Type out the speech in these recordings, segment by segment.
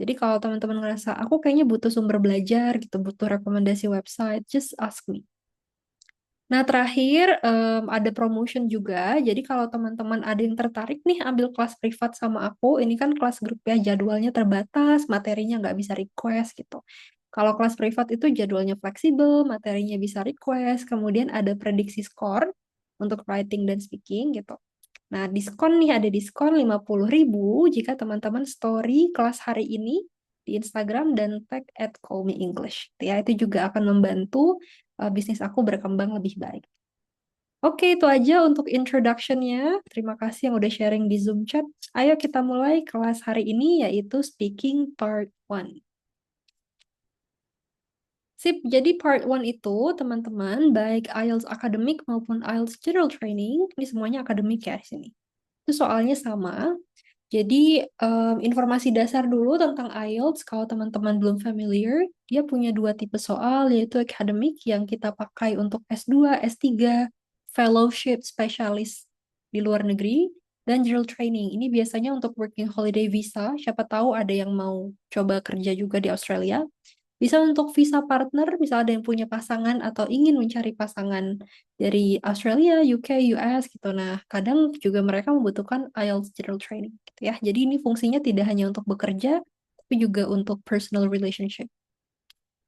Jadi kalau teman-teman ngerasa aku kayaknya butuh sumber belajar gitu, butuh rekomendasi website, just ask me. Nah, terakhir ada promotion juga. Jadi kalau teman-teman ada yang tertarik nih ambil kelas privat sama aku, ini kan kelas grup ya, jadwalnya terbatas, materinya nggak bisa request gitu. Kalau kelas privat itu jadwalnya fleksibel, materinya bisa request, kemudian ada prediksi skor untuk writing dan speaking gitu. Nah, diskon nih, ada diskon 50.000 jika teman-teman story kelas hari ini di Instagram dan tag @callmeenglish. Ya, itu juga akan membantu bisnis aku berkembang lebih baik. Oke, itu aja untuk introduction-nya. Terima kasih yang udah sharing di Zoom chat. Ayo kita mulai kelas hari ini, yaitu Speaking Part 1. Sip, jadi part 1 itu teman-teman, baik IELTS akademik maupun IELTS General Training, ini semuanya akademik ya di sini. Itu soalnya sama. Jadi informasi dasar dulu tentang IELTS, kalau teman-teman belum familiar, dia punya dua tipe soal, yaitu akademik yang kita pakai untuk S2, S3, fellowship specialist di luar negeri, dan general training. Ini biasanya untuk working holiday visa, siapa tahu ada yang mau coba kerja juga di Australia. Bisa untuk visa partner, misal ada yang punya pasangan atau ingin mencari pasangan dari Australia, UK, US gitu. Nah, kadang juga mereka membutuhkan IELTS General Training gitu ya. Jadi ini fungsinya tidak hanya untuk bekerja, tapi juga untuk personal relationship.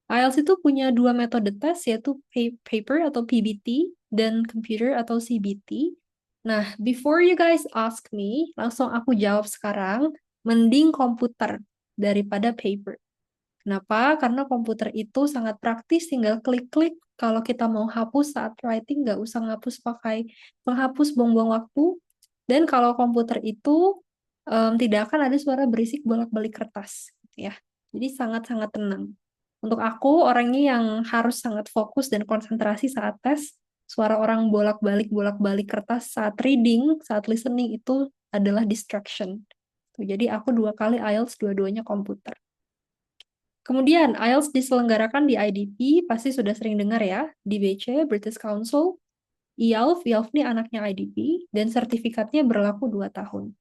IELTS itu punya dua metode tes, yaitu paper atau PBT dan computer atau CBT. Nah, before you guys ask me, langsung aku jawab sekarang, mending komputer daripada paper. Kenapa? Karena komputer itu sangat praktis, tinggal klik-klik. Kalau kita mau hapus saat writing, nggak usah ngapus pakai penghapus buang-buang waktu. Dan kalau komputer itu tidak akan ada suara berisik bolak-balik kertas, gitu ya. Jadi sangat-sangat tenang. Untuk aku, orangnya yang harus sangat fokus dan konsentrasi saat tes, suara orang bolak-balik kertas saat reading, saat listening itu adalah distraction. Jadi aku 2 kali IELTS, dua-duanya komputer. Kemudian, IELTS diselenggarakan di IDP, pasti sudah sering dengar ya, di BC, British Council, IELF ini anaknya IDP, dan sertifikatnya berlaku 2 tahun.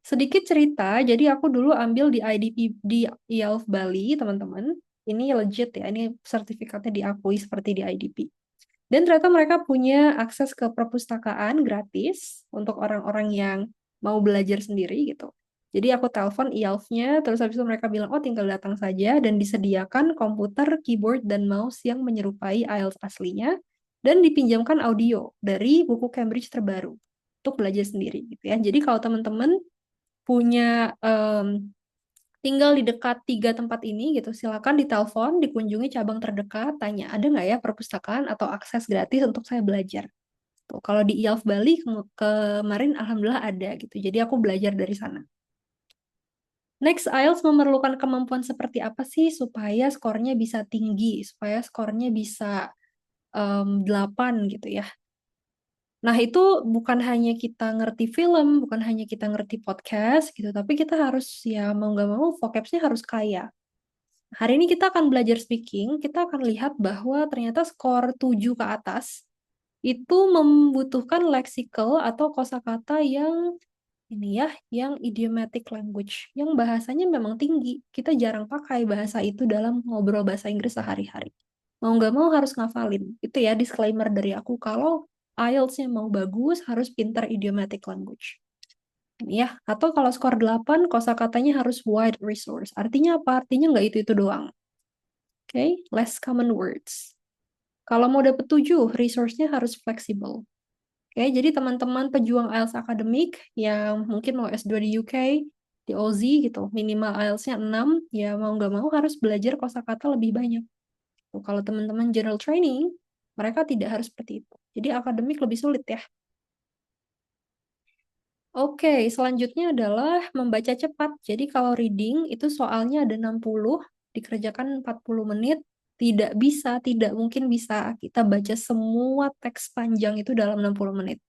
Sedikit cerita, jadi aku dulu ambil di IDP di IELF Bali, teman-teman. Ini legit ya, ini sertifikatnya diakui seperti di IDP. Dan ternyata mereka punya akses ke perpustakaan gratis untuk orang-orang yang mau belajar sendiri gitu. Jadi aku telepon IELTS-nya, terus habis itu mereka bilang, oh tinggal datang saja, dan disediakan komputer, keyboard, dan mouse yang menyerupai IELTS aslinya, dan dipinjamkan audio dari buku Cambridge terbaru untuk belajar sendiri gitu ya. Jadi kalau teman-teman punya tinggal di dekat 3 tempat ini gitu, silakan ditelepon, dikunjungi cabang terdekat, tanya ada nggak ya perpustakaan atau akses gratis untuk saya belajar. Tuh, kalau di IELTS Bali kemarin alhamdulillah ada gitu. Jadi aku belajar dari sana. Next, IELTS memerlukan kemampuan seperti apa sih supaya skornya bisa tinggi, supaya skornya bisa 8 gitu ya. Nah, itu bukan hanya kita ngerti film, bukan hanya kita ngerti podcast gitu, tapi kita harus ya mau nggak mau vocabsnya harus kaya. Hari ini kita akan belajar speaking, kita akan lihat bahwa ternyata skor 7 ke atas itu membutuhkan leksikal atau kosakata yang ini ya, yang idiomatic language, yang bahasanya memang tinggi. Kita jarang pakai bahasa itu dalam ngobrol bahasa Inggris sehari-hari. Mau nggak mau harus ngafalin. Itu ya disclaimer dari aku, kalau IELTS-nya mau bagus, harus pintar idiomatic language. Ya, atau kalau skor 8, kosakatanya harus wide resource. Artinya apa? Artinya nggak itu-itu doang. Oke, less common words. Kalau mau dapet 7, resource-nya harus fleksibel. Oke, jadi teman-teman pejuang IELTS akademik yang mungkin mau S2 di UK, di Aussie gitu, minimal IELTS-nya 6, ya mau nggak mau harus belajar kosakata lebih banyak. Tuh, kalau teman-teman general training, mereka tidak harus seperti itu. Jadi akademik lebih sulit ya. Oke, selanjutnya adalah membaca cepat. Jadi kalau reading itu soalnya ada 60, dikerjakan 40 menit, tidak bisa, tidak mungkin bisa kita baca semua teks panjang itu dalam 60 menit.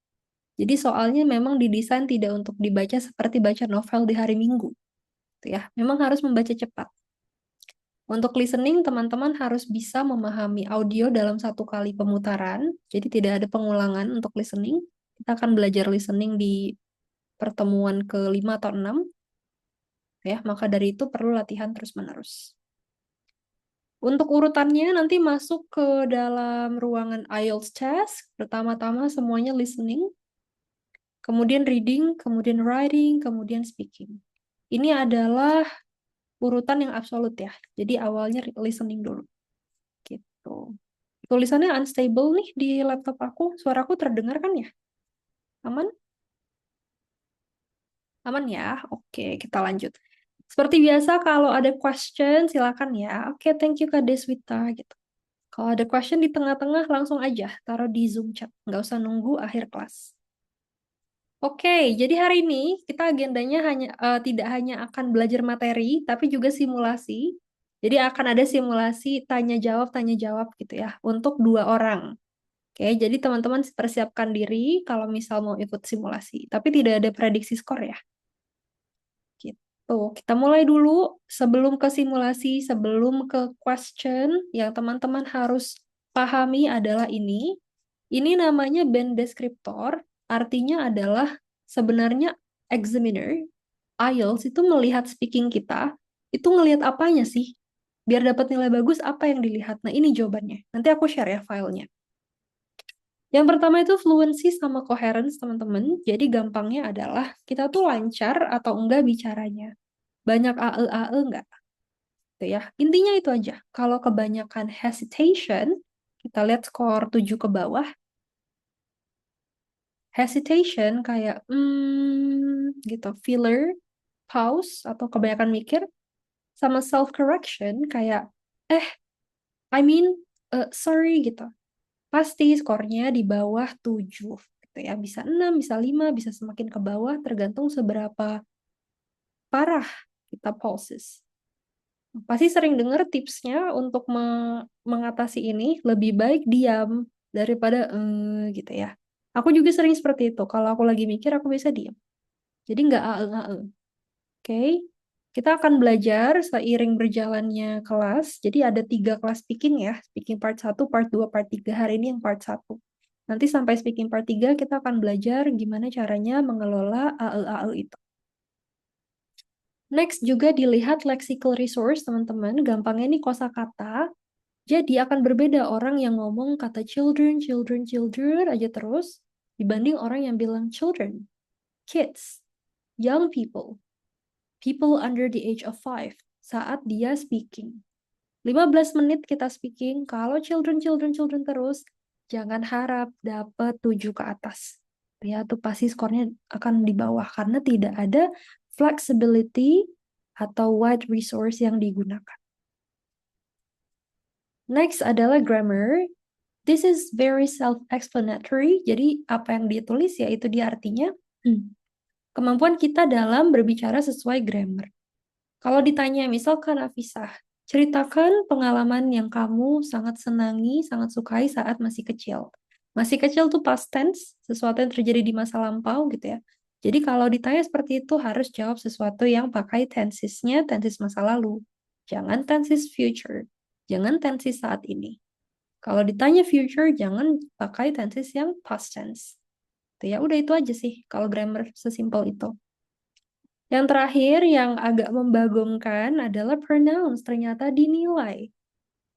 Jadi soalnya memang didesain tidak untuk dibaca seperti baca novel di hari Minggu, gitu ya. Memang harus membaca cepat. Untuk listening, teman-teman harus bisa memahami audio dalam 1 kali pemutaran, jadi tidak ada pengulangan untuk listening. Kita akan belajar listening di pertemuan ke-5 atau 6. Ya, maka dari itu perlu latihan terus-menerus. Untuk urutannya nanti masuk ke dalam ruangan IELTS test. Pertama-tama semuanya listening, kemudian reading, kemudian writing, kemudian speaking. Ini adalah urutan yang absolut ya. Jadi awalnya listening dulu. Gitu. Tulisannya unstable nih di laptop aku. Suaraku terdengar kan ya? Aman? Aman ya? Oke, kita lanjut. Seperti biasa kalau ada question silakan ya. Oke, thank you Kak Deswita gitu. Kalau ada question di tengah-tengah langsung aja taruh di Zoom chat. Nggak usah nunggu akhir kelas. Oke, jadi hari ini kita agendanya tidak hanya akan belajar materi, tapi juga simulasi. Jadi akan ada simulasi tanya jawab gitu ya untuk 2 orang. Oke, jadi teman-teman persiapkan diri kalau misal mau ikut simulasi. Tapi tidak ada prediksi skor ya. Gitu. Kita mulai dulu sebelum ke simulasi, sebelum ke question yang teman-teman harus pahami adalah ini. Ini namanya band descriptor, artinya adalah sebenarnya examiner, IELTS itu melihat speaking kita, itu ngelihat apanya sih? Biar dapat nilai bagus, apa yang dilihat? Nah, ini jawabannya. Nanti aku share ya filenya. Yang pertama itu fluency sama coherence, teman-teman. Jadi gampangnya adalah kita tuh lancar atau enggak bicaranya. Banyak AE-AE enggak? Gitu ya. Intinya itu aja. Kalau kebanyakan hesitation, kita lihat skor 7 ke bawah. Hesitation kayak gitu, filler, pause atau kebanyakan mikir, sama self correction kayak eh I mean sorry gitu. Pasti skornya di bawah 7 gitu ya. Bisa 6, bisa 5, bisa semakin ke bawah tergantung seberapa parah kita pauses. Pasti sering dengar tipsnya untuk mengatasi ini lebih baik diam daripada gitu ya. Aku juga sering seperti itu. Kalau aku lagi mikir aku bisa diam. Jadi nggak ae-ae. Oke, kita akan belajar seiring berjalannya kelas. Jadi ada 3 kelas speaking ya. Speaking part 1, part 2, part 3. Hari ini yang part 1. Nanti sampai speaking part 3 kita akan belajar gimana caranya mengelola AE-AE itu. Next juga dilihat lexical resource teman-teman. Gampangnya ini kosakata. Jadi akan berbeda orang yang ngomong kata children, children, children aja terus dibanding orang yang bilang children, kids, young people, people under the age of 5 saat dia speaking. 15 menit kita speaking, kalau children, children, children terus, jangan harap dapat 7 ke atas. Ya, itu pasti skornya akan di bawah karena tidak ada flexibility atau wide resource yang digunakan. Next adalah grammar. This is very self-explanatory. Jadi apa yang ditulis ya itu dia artinya. Kemampuan kita dalam berbicara sesuai grammar. Kalau ditanya misalkan Afisah, ceritakan pengalaman yang kamu sangat senangi, sangat sukai saat masih kecil. Masih kecil tuh past tense, sesuatu yang terjadi di masa lampau gitu ya. Jadi kalau ditanya seperti itu harus jawab sesuatu yang pakai tensesnya, tenses masa lalu. Jangan tenses future. Jangan tenses saat ini. Kalau ditanya future, jangan pakai tenses yang past tense. Ya udah itu aja sih kalau grammar sesimpel itu. Yang terakhir yang agak membagongkan adalah pronouns ternyata dinilai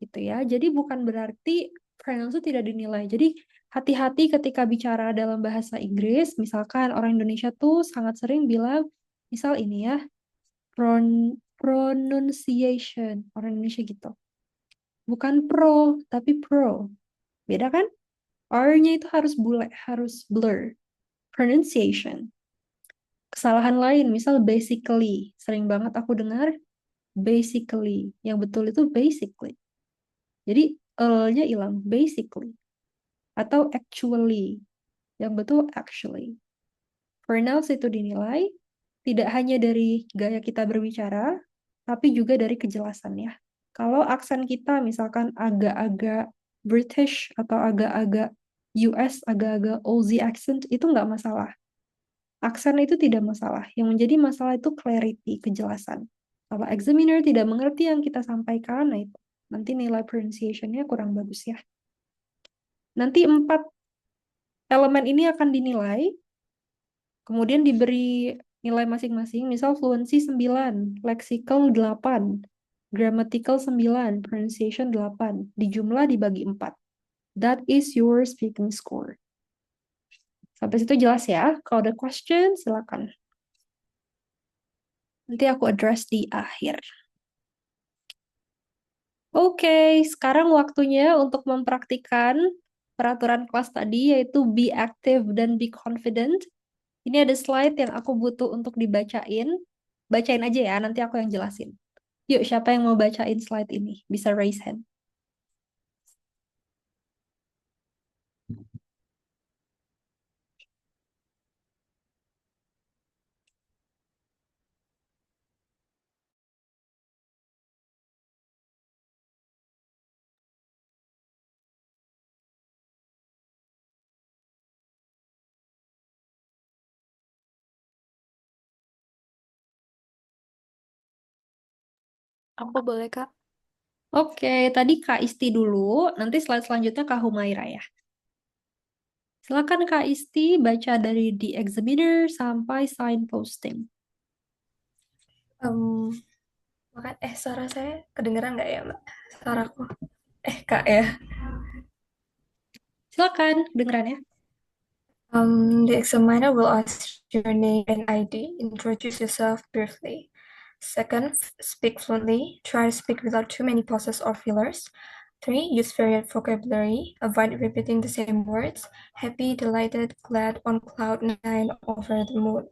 gitu ya. Jadi bukan berarti pronouns itu tidak dinilai. Jadi hati-hati ketika bicara dalam bahasa Inggris, misalkan orang Indonesia tuh sangat sering bilang misal ini ya, pronunciation orang Indonesia gitu. Bukan pro, tapi pro. Beda kan? R-nya itu harus bule, harus blur. Pronunciation. Kesalahan lain, misal basically. Sering banget aku dengar basically. Yang betul itu basically. Jadi L-nya hilang, basically. Atau actually. Yang betul actually. Pronouns itu dinilai tidak hanya dari gaya kita berbicara, tapi juga dari kejelasannya. Kalau aksen kita misalkan agak-agak British atau agak-agak US, agak-agak Aussie accent, itu nggak masalah. Aksen itu tidak masalah. Yang menjadi masalah itu clarity, kejelasan. Kalau examiner tidak mengerti yang kita sampaikan, nah itu nanti nilai pronunciation-nya kurang bagus ya. Nanti 4 elemen ini akan dinilai, kemudian diberi nilai masing-masing. Misal fluency 9, lexical 8, grammatical 9, pronunciation 8. Dijumlah dibagi 4. That is your speaking score. Sampai situ jelas ya? Kalau ada question, silakan. Nanti aku address di akhir. Oke, sekarang waktunya untuk mempraktikkan peraturan kelas tadi, yaitu be active dan be confident. Ini ada slide yang aku butuh untuk dibacain. Bacain aja ya, nanti aku yang jelasin. Yuk, siapa yang mau bacain slide ini? Bisa raise hand. Aku boleh, Kak? Oke, tadi Kak Isti dulu, nanti slide selanjutnya Kak Humaira ya. Silakan Kak Isti baca dari The Examiner sampai signposting. Em, suara saya kedengeran nggak ya, Mbak? Suaraku. Kak ya. Silakan, dengeran ya. The examiner will ask your name and ID. Introduce yourself briefly. Second, speak fluently. Try to speak without too many pauses or fillers. 3. Use varied vocabulary. Avoid repeating the same words. Happy, delighted, glad, on cloud nine, over the moon.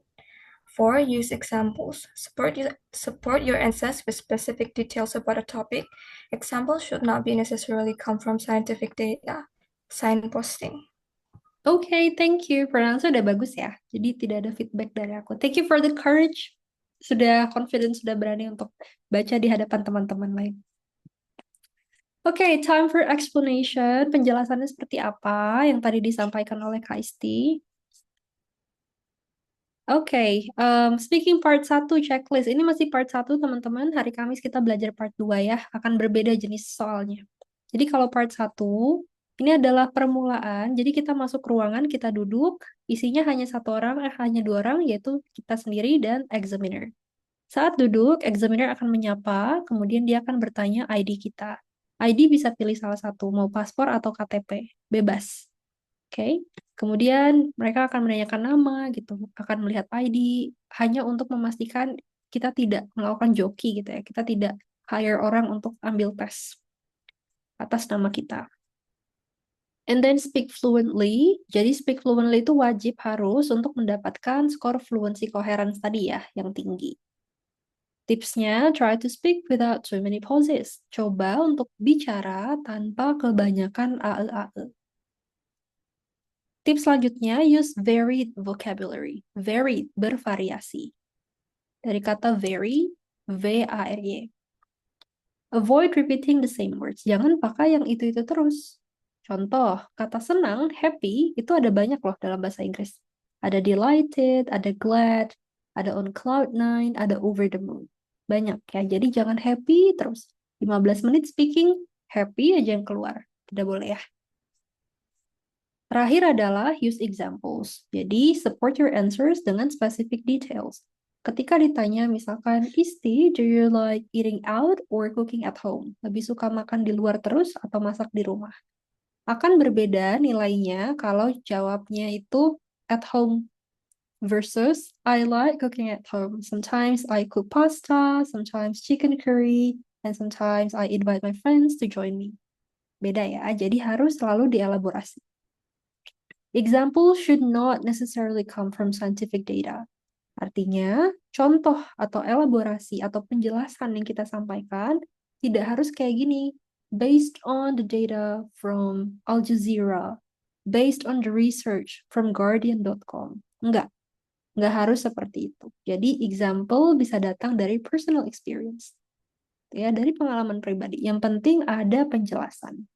4. Use examples. Support your answers with specific details about a topic. Examples should not be necessarily come from scientific data. Signposting. Oke, thank you. Pronounce udah bagus ya. Jadi tidak ada feedback dari aku. Thank you for the courage. Sudah confident, sudah berani untuk baca di hadapan teman-teman lain. Oke, time for explanation. Penjelasannya seperti apa yang tadi disampaikan oleh Kak Isti. Oke, speaking part 1 checklist. Ini masih part 1 teman-teman. Hari Kamis kita belajar part 2 ya. Akan berbeda jenis soalnya. Jadi kalau part 1, ini adalah permulaan. Jadi kita masuk ruangan, kita duduk. Isinya hanya satu orang, hanya 2 orang, yaitu kita sendiri dan examiner. Saat duduk, examiner akan menyapa, kemudian dia akan bertanya ID kita. ID bisa pilih salah satu, mau paspor atau KTP. Bebas. Oke, kemudian mereka akan menanyakan nama gitu, akan melihat ID hanya untuk memastikan kita tidak melakukan joki gitu ya, kita tidak hire orang untuk ambil tes atas nama kita. And then speak fluently. Jadi speak fluently itu wajib harus untuk mendapatkan skor fluency coherence tadi ya, yang tinggi. Tipsnya, try to speak without too many pauses. Coba untuk bicara tanpa kebanyakan ae-ae. Tips selanjutnya, use varied vocabulary. Varied, bervariasi. Dari kata vary, V-A-R-Y. Avoid repeating the same words. Jangan pakai yang itu-itu terus. Contoh, kata senang, happy, itu ada banyak loh dalam bahasa Inggris. Ada delighted, ada glad, ada on cloud nine, ada over the moon. Banyak ya, jadi jangan happy terus. 15 menit speaking, happy aja yang keluar. Tidak boleh ya. Terakhir adalah use examples. Jadi, support your answers dengan specific details. Ketika ditanya misalkan, Isti, do you like eating out or cooking at home? Lebih suka makan di luar terus atau masak di rumah? Akan berbeda nilainya kalau jawabnya itu at home versus I like cooking at home. Sometimes I cook pasta, sometimes chicken curry, and sometimes I invite my friends to join me. Beda ya, jadi harus selalu dielaborasi. Example should not necessarily come from scientific data. Artinya, contoh atau elaborasi atau penjelasan yang kita sampaikan tidak harus kayak gini. Based on the data from Al Jazeera, based on the research from Guardian.com. Enggak harus seperti itu. Jadi, example bisa datang dari personal experience. Ya, dari pengalaman pribadi. Yang penting ada penjelasan.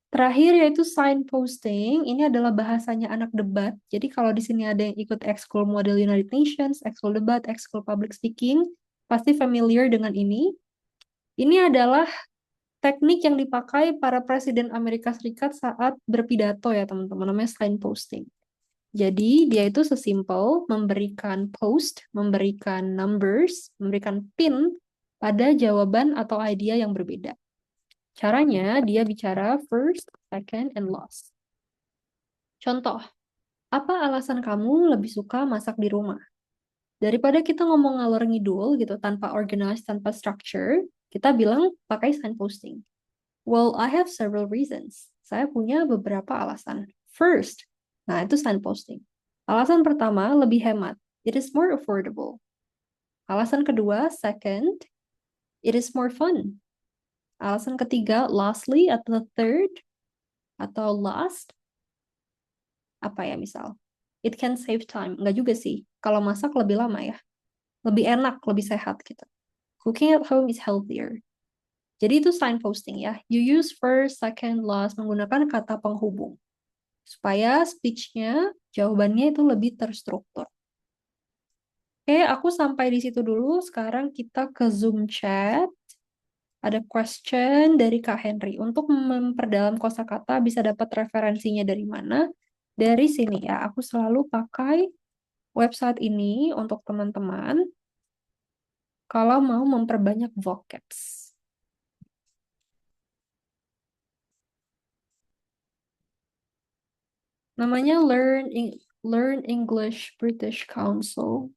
Terakhir yaitu signposting. Ini adalah bahasanya anak debat. Jadi kalau di sini ada yang ikut Ekskul Model United Nations, Ekskul Debat, Ekskul Public Speaking, pasti familiar dengan ini. Ini adalah teknik yang dipakai para presiden Amerika Serikat saat berpidato ya teman-teman, namanya signposting. Jadi dia itu sesimpel memberikan post, memberikan numbers, memberikan pin pada jawaban atau idea yang berbeda. Caranya dia bicara first, second, and last. Contoh, apa alasan kamu lebih suka masak di rumah? Daripada kita ngomong ngalor ngidul gitu tanpa organize, tanpa structure, kita bilang pakai signposting. Well, I have several reasons. Saya punya beberapa alasan. First, nah itu signposting. Alasan pertama, lebih hemat. It is more affordable. Alasan kedua, second, it is more fun. Alasan ketiga, lastly, atau third, atau last, apa ya misal? It can save time. Enggak juga sih. Kalau masak lebih lama ya. Lebih enak, lebih sehat gitu. Cooking at home is healthier. Jadi itu signposting ya. You use first, second, last menggunakan kata penghubung. Supaya speech-nya, jawabannya itu lebih terstruktur. Oke, aku sampai di situ dulu. Sekarang kita ke Zoom chat. Ada question dari Kak Henry. Untuk memperdalam kosakata bisa dapat referensinya dari mana? Dari sini ya. Aku selalu pakai website ini untuk teman-teman kalau mau memperbanyak vocabs. Namanya Learn English British Council.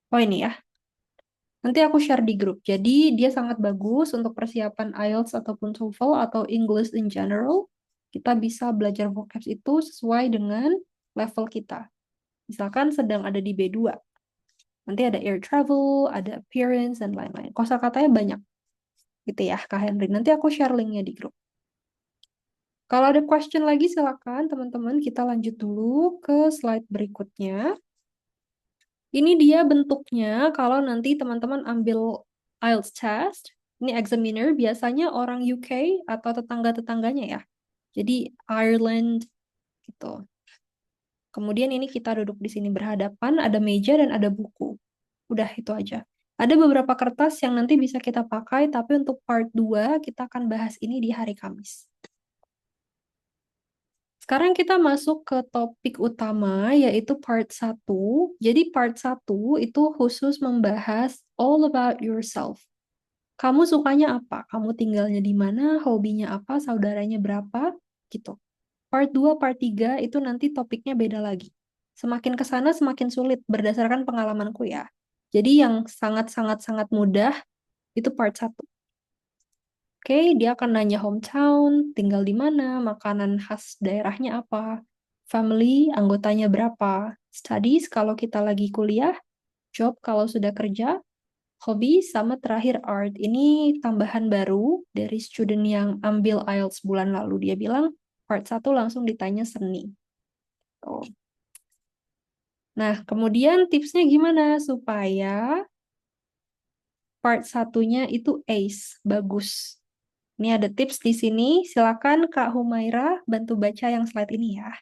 Oh ini ya. Nanti aku share di grup. Jadi dia sangat bagus untuk persiapan IELTS ataupun TOEFL atau English in general. Kita bisa belajar vocabs itu sesuai dengan level kita. Misalkan sedang ada di B2. Nanti ada air travel, ada appearance, dan lain-lain. Kosakatanya banyak. Gitu ya, Kak Henry. Nanti aku share linknya di grup. Kalau ada question lagi, silakan teman-teman kita lanjut dulu ke slide berikutnya. Ini dia bentuknya kalau nanti teman-teman ambil IELTS test, ini examiner biasanya orang UK atau tetangga-tetangganya ya. Jadi Ireland gitu. Kemudian ini kita duduk di sini berhadapan, ada meja dan ada buku. Udah itu aja. Ada beberapa kertas yang nanti bisa kita pakai, tapi untuk part 2 kita akan bahas ini di hari Kamis. Sekarang kita masuk ke topik utama, yaitu part 1. Jadi part 1 itu khusus membahas all about yourself. Kamu sukanya apa? Kamu tinggalnya di mana? Hobinya apa? Saudaranya berapa? Gitu. Part 2, part 3 itu nanti topiknya beda lagi. Semakin ke sana semakin sulit berdasarkan pengalamanku ya. Jadi yang sangat-sangat-sangat mudah itu part 1. Oke, dia akan nanya hometown, tinggal di mana, makanan khas daerahnya apa, family, anggotanya berapa, studies kalau kita lagi kuliah, job kalau sudah kerja, hobi, sama terakhir art. Ini tambahan baru dari student yang ambil IELTS bulan lalu. Dia bilang part 1 langsung ditanya seni. Tuh. Nah, kemudian tipsnya gimana supaya part satunya itu ace, bagus. Ini ada tips di sini. Silakan Kak Humaira bantu baca yang slide ini ya.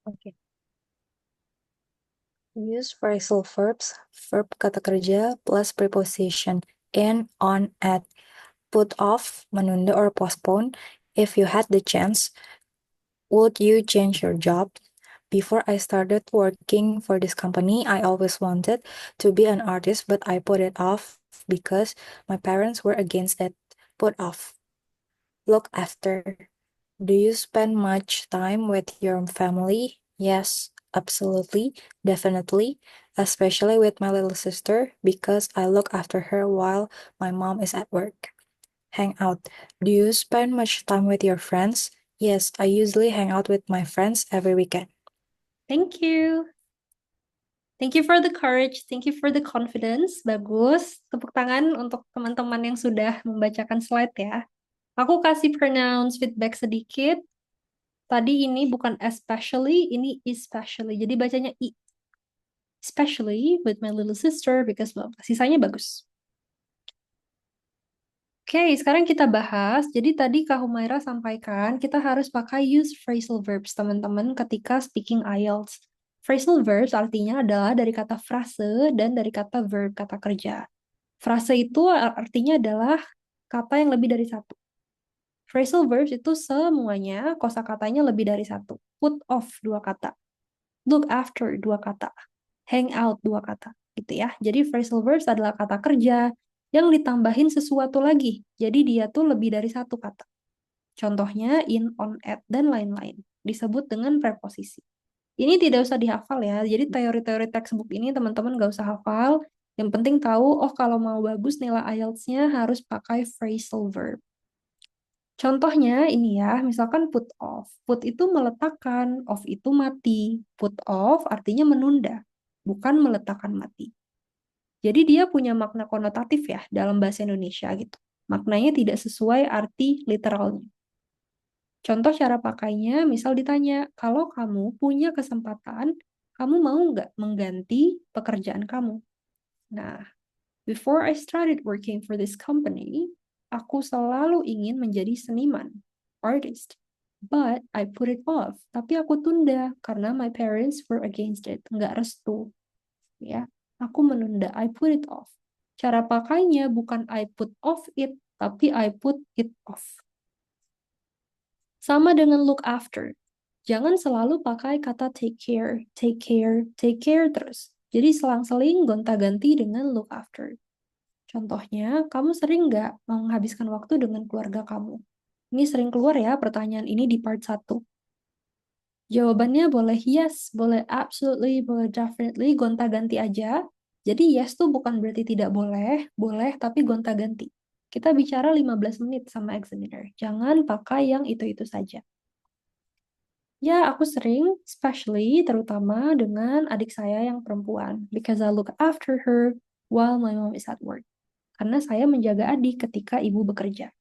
Oke. Use phrasal verbs, verb kata kerja plus preposition in, on, at, put off, menunda or postpone. If you had the chance, would you change your job? Before I started working for this company, I always wanted to be an artist, but I put it off because my parents were against it. Put off. Look after. Do you spend much time with your family? Yes, absolutely, definitely, especially with my little sister because I look after her while my mom is at work. Hang out. Do you spend much time with your friends? Yes, I usually hang out with my friends every weekend. Thank you. Thank you for the courage. Thank you for the confidence. Bagus. Tepuk tangan untuk teman-teman yang sudah membacakan slide ya. Aku kasih pronounce feedback sedikit. Tadi ini bukan especially, ini especially. Jadi bacanya I. Especially with my little sister because blah, blah. Sisanya bagus. Oke, sekarang kita bahas. Jadi tadi Kak Humaira sampaikan, kita harus pakai use phrasal verbs, teman-teman, ketika speaking IELTS. Phrasal verbs artinya adalah dari kata frase dan dari kata verb, kata kerja. Frase itu artinya adalah kata yang lebih dari satu. Phrasal verbs itu semuanya kosakatanya lebih dari satu. Put off 2 kata. Look after 2 kata. Hang out 2 kata. Gitu ya. Jadi phrasal verbs adalah kata kerja yang ditambahin sesuatu lagi. Jadi dia tuh lebih dari satu kata. Contohnya in, on, at, dan lain-lain. Disebut dengan preposisi. Ini tidak usah dihafal ya. Jadi teori-teori textbook ini teman-teman gak usah hafal. Yang penting tahu, oh kalau mau bagus nilai IELTS-nya harus pakai phrasal verb. Contohnya ini ya, misalkan put off. Put itu meletakkan, off itu mati. Put off artinya menunda, bukan meletakkan mati. Jadi dia punya makna konotatif ya dalam bahasa Indonesia gitu. Maknanya tidak sesuai arti literalnya. Contoh cara pakainya, misal ditanya, kalau kamu punya kesempatan, kamu mau nggak mengganti pekerjaan kamu? Nah, before I started working for this company, aku selalu ingin menjadi seniman, artist. But I put it off. Tapi aku tunda karena my parents were against it. Nggak restu. Ya, aku menunda. I put it off. Cara pakainya bukan I put off it, tapi I put it off. Sama dengan look after. Jangan selalu pakai kata take care, take care, take care terus. Jadi selang-seling gonta-ganti dengan look after. Contohnya, kamu sering nggak menghabiskan waktu dengan keluarga kamu? Ini sering keluar ya pertanyaan ini di part 1. Jawabannya boleh yes, boleh absolutely, boleh definitely, gonta-ganti aja. Jadi yes tuh bukan berarti tidak boleh, boleh tapi gonta-ganti. Kita bicara 15 menit sama examiner. Jangan pakai yang itu-itu saja. Ya, aku sering, especially terutama dengan adik saya yang perempuan, because I look after her while my mom is at work. Karena saya menjaga adik ketika ibu bekerja.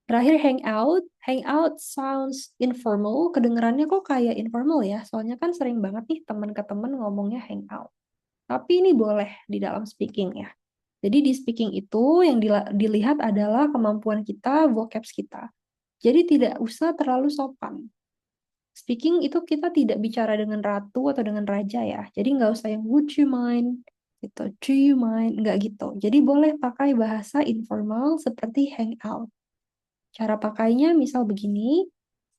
Terakhir hangout sounds informal, kedengarannya kok kayak informal ya, soalnya kan sering banget nih teman ke teman ngomongnya hangout. Tapi ini boleh di dalam speaking ya. Jadi di speaking itu yang dilihat adalah kemampuan kita, vocabs kita. Jadi tidak usah terlalu sopan. Speaking itu kita tidak bicara dengan ratu atau dengan raja ya. Jadi nggak usah yang would you mind, gitu, do you mind, nggak gitu. Jadi boleh pakai bahasa informal seperti hangout. Cara pakainya misal begini,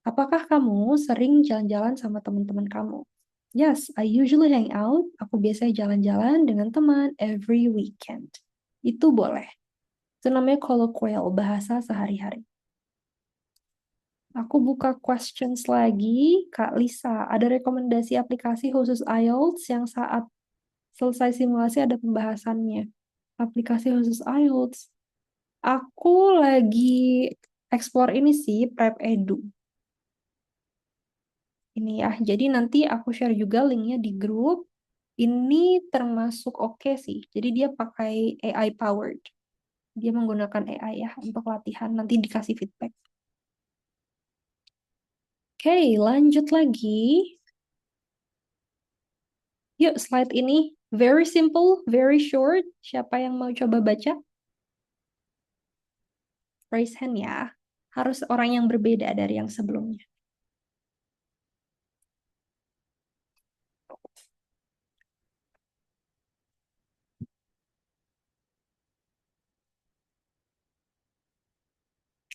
apakah kamu sering jalan-jalan sama teman-teman kamu? Yes, I usually hang out. Aku biasanya jalan-jalan dengan teman every weekend. Itu boleh. Itu namanya colloquial, bahasa sehari-hari. Aku buka questions lagi. Kak Lisa, ada rekomendasi aplikasi khusus IELTS yang saat selesai simulasi ada pembahasannya? Aplikasi khusus IELTS. Aku lagi explore ini sih, Prep Edu. Ini ya, jadi nanti aku share juga linknya di grup. Ini termasuk oke sih. Jadi dia pakai AI powered. Dia menggunakan AI ya untuk latihan. Nanti dikasih feedback. Oke, lanjut lagi. Yuk, slide ini. Very simple, very short. Siapa yang mau coba baca? Raise hand ya. Harus orang yang berbeda dari yang sebelumnya.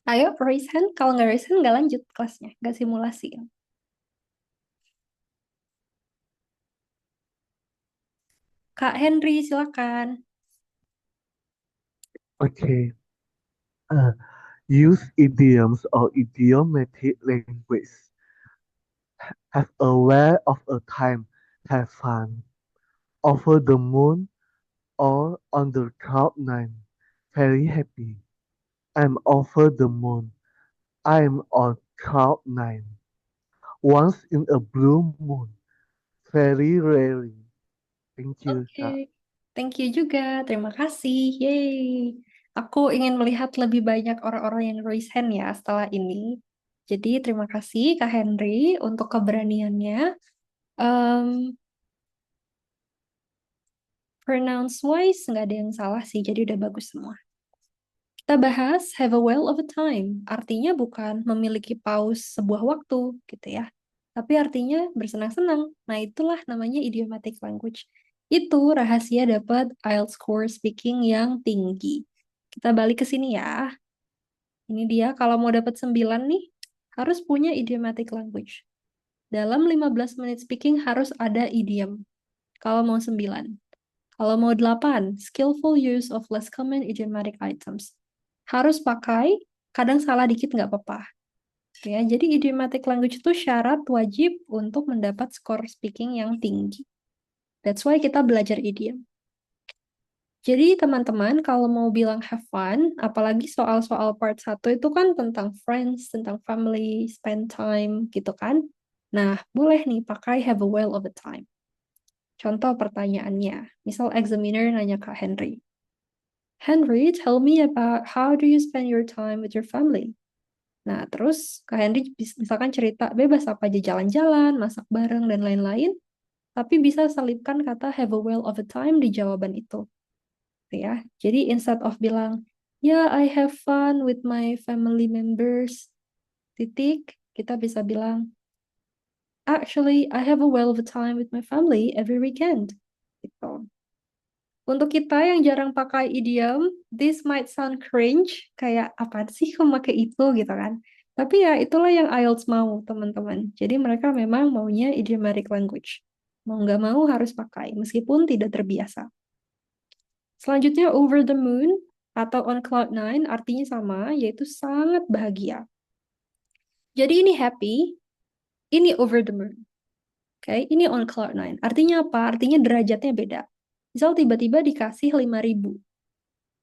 Ayo, raise hand. Kalau nggak raise hand, nggak lanjut kelasnya. Nggak simulasi. Kak Henry, silakan. Okay. Use idioms or idiomatic language. Have a way of a time. Have fun. Over the moon or on the cloud nine. Very happy. I'm over the moon. I'm on cloud nine. Once in a blue moon. Very rarely. Thank you, Oke, Kak. thank you juga. Terima kasih. Yeay. Aku ingin melihat lebih banyak orang-orang yang raise hand ya setelah ini. Jadi terima kasih Kak Henry untuk keberaniannya. Um, Pronounce wise nggak ada yang salah sih, jadi udah bagus semua. Kita bahas have a whale of a time. Artinya bukan memiliki paus sebuah waktu gitu ya. Tapi artinya bersenang-senang. Nah, itulah namanya idiomatic language. Itu rahasia dapat IELTS score speaking yang tinggi. Kita balik ke sini ya. Ini dia, kalau mau dapat 9 nih, harus punya idiomatic language. Dalam 15 menit speaking harus ada idiom. Kalau mau 9. Kalau mau 8, skillful use of less common idiomatic items. Harus pakai, kadang salah dikit nggak apa-apa. Ya, jadi idiomatic language itu syarat wajib untuk mendapat skor speaking yang tinggi. That's why kita belajar idiom. Jadi teman-teman kalau mau bilang have fun, apalagi soal-soal part 1 itu kan tentang friends, tentang family, spend time gitu kan. Nah, boleh nih pakai have a whale of a time. Contoh pertanyaannya, misal examiner nanya Kak Henry. Henry, tell me about how do you spend your time with your family? Nah, terus Kak Henry misalkan cerita bebas apa aja jalan-jalan, masak bareng, dan lain-lain. Tapi bisa selipkan kata have a whale of a time di jawaban itu. Ya. Jadi instead of bilang, ya I have fun with my family members, titik, kita bisa bilang, actually I have a whale of a time with my family every weekend. Gitu. Untuk kita yang jarang pakai idiom, this might sound cringe, kayak apa sih kok pakai itu gitu kan. Tapi ya itulah yang IELTS mau teman-teman. Jadi mereka memang maunya idiomatic language. Mau nggak mau harus pakai, meskipun tidak terbiasa. Selanjutnya over the moon atau on cloud nine artinya sama, yaitu sangat bahagia. Jadi ini happy, ini over the moon. Oke, ini on cloud nine. Artinya apa? Artinya derajatnya beda. Misal tiba-tiba dikasih 5.000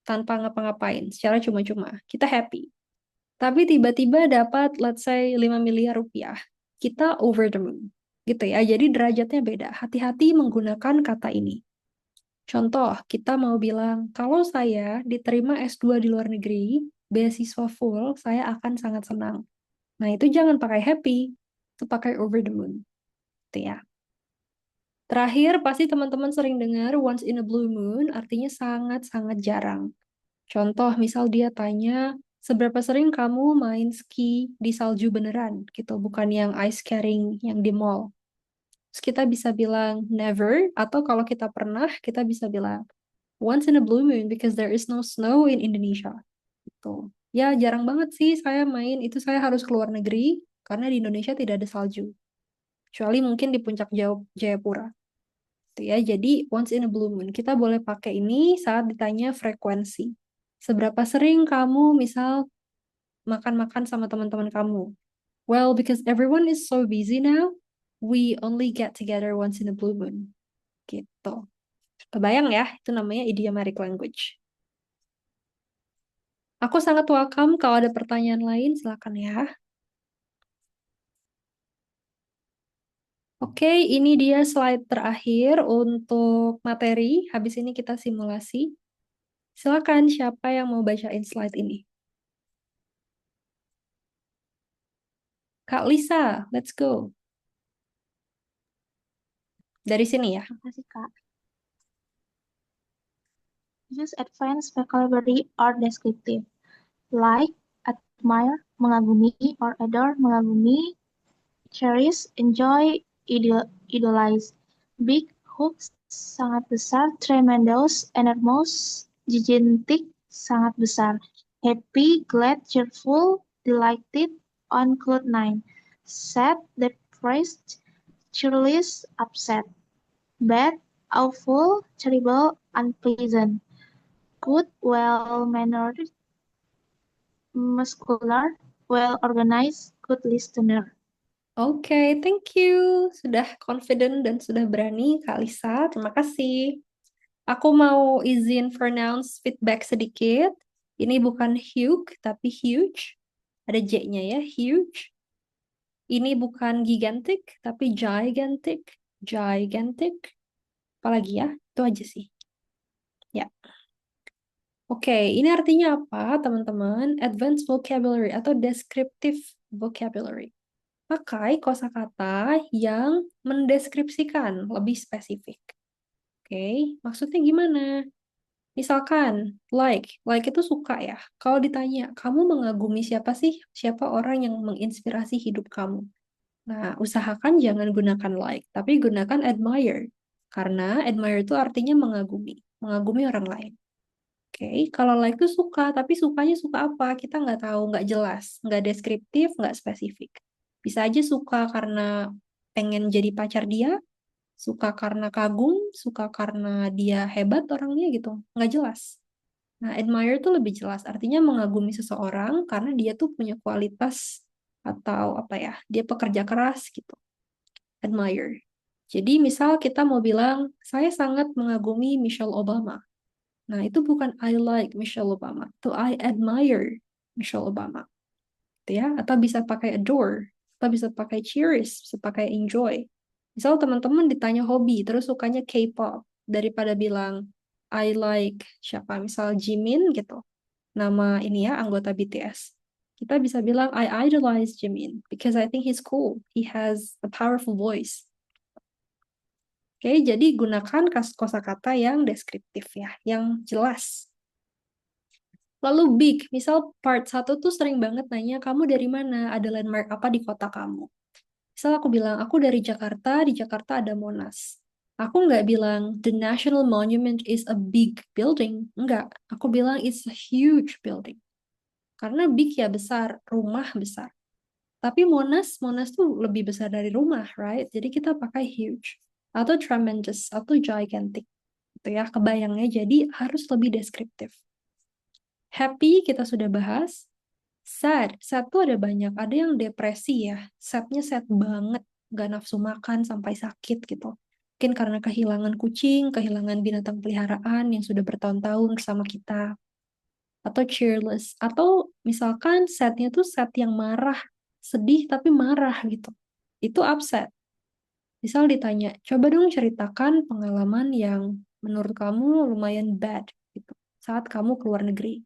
tanpa ngapa-ngapain, secara cuma-cuma. Kita happy. Tapi tiba-tiba dapat, let's say, 5 miliar rupiah. Kita over the moon. Gitu ya, jadi derajatnya beda. Hati-hati menggunakan kata ini. Contoh, kita mau bilang, kalau saya diterima S2 di luar negeri, beasiswa full, saya akan sangat senang. Nah, itu jangan pakai happy, itu pakai over the moon. Gitu ya. Terakhir, pasti teman-teman sering dengar once in a blue moon, artinya sangat-sangat jarang. Contoh, misal dia tanya, seberapa sering kamu main ski di salju beneran, gitu, bukan yang ice skating yang di mall. Terus kita bisa bilang never, atau kalau kita pernah, kita bisa bilang once in a blue moon because there is no snow in Indonesia. Gitu. Ya, jarang banget sih saya main, itu saya harus keluar negeri, karena di Indonesia tidak ada salju. Kecuali mungkin di puncak Jayapura. Gitu ya. Jadi, once in a blue moon. Kita boleh pakai ini saat ditanya frekuensi. Seberapa sering kamu misal makan-makan sama teman-teman kamu? Well, because everyone is so busy now, we only get together once in a blue moon. Gitu. Kebayang ya, itu namanya idiomatic language. Aku sangat welcome kalau ada pertanyaan lain, silakan ya. Oke, ini dia slide terakhir untuk materi. Habis ini kita simulasi. Silakan siapa yang mau bacain slide ini? Kak Lisa, let's go. Dari sini ya. Terima kasih, Kak. Use advanced vocabulary or descriptive. Like, admire, mengagumi, or adore, mengagumi, cherish, enjoy, idolize. Big, huge, sangat besar, tremendous, enormous, gigantic, sangat besar. Happy, glad, cheerful, delighted, on cloud nine. Sad, depressed, cheerless, upset. Bad, awful, terrible, unpleasant. Good, well-mannered, muscular, well-organized, good listener. Oke, thank you. Sudah confident dan sudah berani, Kak Lisa. Terima kasih. Aku mau izin pronounce feedback sedikit. Ini bukan huge, tapi huge. Ada J-nya ya, huge. Ini bukan gigantic, tapi gigantic. Gigantic. Apalagi ya? Itu aja sih. Ya. Oke, ini artinya apa, teman-teman? Advanced vocabulary atau descriptive vocabulary. Pakai kosakata yang mendeskripsikan lebih spesifik. Oke, maksudnya gimana? Misalkan, like itu suka ya. Kalau ditanya, kamu mengagumi siapa sih? Siapa orang yang menginspirasi hidup kamu? Nah, usahakan jangan gunakan like, tapi gunakan admire. Karena admire itu artinya mengagumi orang lain. Oke, kalau like itu suka, tapi sukanya suka apa? Kita nggak tahu, nggak jelas, nggak deskriptif, nggak spesifik. Bisa aja suka karena pengen jadi pacar dia, suka karena kagum, suka karena dia hebat orangnya gitu, nggak jelas. Nah, admire tuh lebih jelas, artinya mengagumi seseorang karena dia tuh punya kualitas atau apa ya, dia pekerja keras gitu. Admire. Jadi misal kita mau bilang, saya sangat mengagumi Michelle Obama. Nah, itu bukan I like Michelle Obama, itu I admire Michelle Obama. Gitu ya, atau bisa pakai adore, atau bisa pakai cherish, bisa pakai enjoy. Misal teman-teman ditanya hobi, terus sukanya K-pop, daripada bilang I like siapa, misal Jimin gitu, nama ini ya, anggota BTS. Kita bisa bilang I idolize Jimin because I think he's cool. He has a powerful voice. Oke, jadi gunakan kosakata yang deskriptif ya, yang jelas. Lalu big, misal part 1 tuh sering banget nanya, kamu dari mana? Ada landmark apa di kota kamu? Misal aku bilang, aku dari Jakarta, di Jakarta ada Monas. Aku nggak bilang, the National Monument is a big building. Enggak, aku bilang, it's a huge building. Karena big ya besar, rumah besar. Tapi Monas tuh lebih besar dari rumah, right? Jadi kita pakai huge. Atau tremendous, atau gigantic. Gitu ya, kebayangnya jadi harus lebih deskriptif. Happy kita sudah bahas. Sad tuh ada banyak. Ada yang depresi ya. Sadnya sad banget. Gak nafsu makan sampai sakit gitu. Mungkin karena kehilangan kucing, kehilangan binatang peliharaan yang sudah bertahun-tahun bersama kita. Atau cheerless. Atau misalkan sadnya tuh sad yang marah. Sedih tapi marah gitu. Itu upset. Misal ditanya, coba dong ceritakan pengalaman yang menurut kamu lumayan bad gitu. Saat kamu keluar negeri.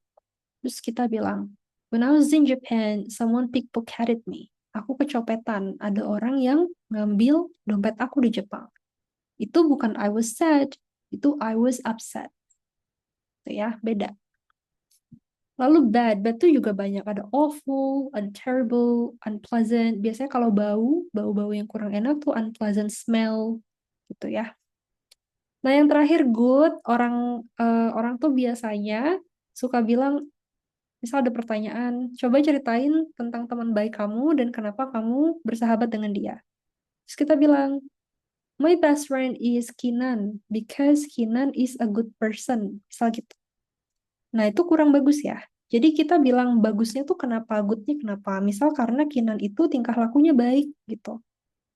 Terus kita bilang, when I was in Japan, someone pickpocketed me. Aku kecopetan. Ada orang yang ngambil dompet aku di Jepang. Itu bukan I was sad, itu I was upset. Itu ya, beda. Lalu bad tuh juga banyak. Ada awful, ada terrible, unpleasant. Biasanya kalau bau-bau yang kurang enak tuh unpleasant smell, gitu ya. Nah, yang terakhir good, orang tuh biasanya suka bilang, misal ada pertanyaan, coba ceritain tentang teman baik kamu dan kenapa kamu bersahabat dengan dia. Terus kita bilang, my best friend is Kinan because Kinan is a good person. Misal gitu. Nah, itu kurang bagus ya. Jadi kita bilang bagusnya tuh kenapa, goodnya kenapa. Misal karena Kinan itu tingkah lakunya baik gitu.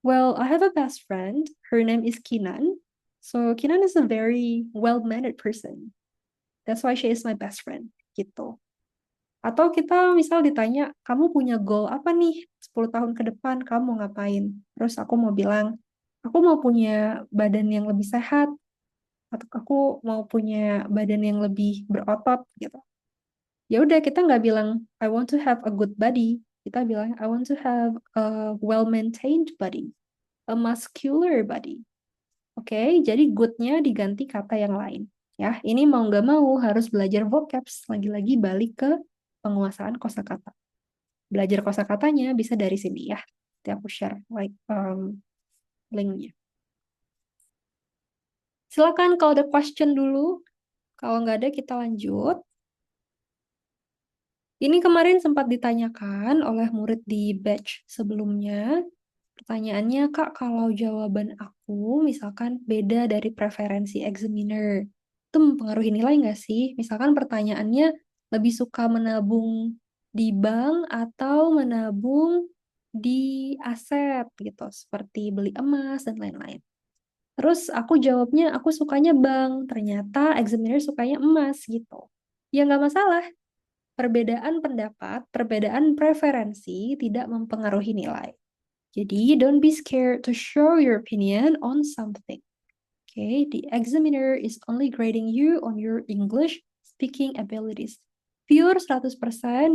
Well, I have a best friend. Her name is Kinan. So Kinan is a very well-mannered person. That's why she is my best friend. Gitu. Atau kita misal ditanya, kamu punya goal apa nih 10 tahun ke depan, kamu mau ngapain? Terus aku mau bilang, aku mau punya badan yang lebih sehat, atau aku mau punya badan yang lebih berotot gitu. Ya udah kita nggak bilang, I want to have a good body. Kita bilang, I want to have a well-maintained body, a muscular body. Oke, jadi good-nya diganti kata yang lain. Ya, ini mau nggak mau harus belajar vocabs. Lagi-lagi balik ke penguasaan kosakata. Belajar kosakatanya bisa dari sini ya. Nanti aku share linknya. Silakan kalau ada question dulu. Kalau nggak ada kita lanjut. Ini kemarin sempat ditanyakan oleh murid di batch sebelumnya. Pertanyaannya, Kak, kalau jawaban aku misalkan beda dari preferensi examiner, itu mempengaruhi nilai nggak sih? Misalkan pertanyaannya lebih suka menabung di bank atau menabung di aset gitu, seperti beli emas dan lain-lain. Terus aku jawabnya, aku sukanya bank. Ternyata examiner sukanya emas gitu. Ya nggak masalah. Perbedaan pendapat, perbedaan preferensi tidak mempengaruhi nilai. Jadi, don't be scared to show your opinion on something. Okay, the examiner is only grading you on your English speaking abilities. Pure 100%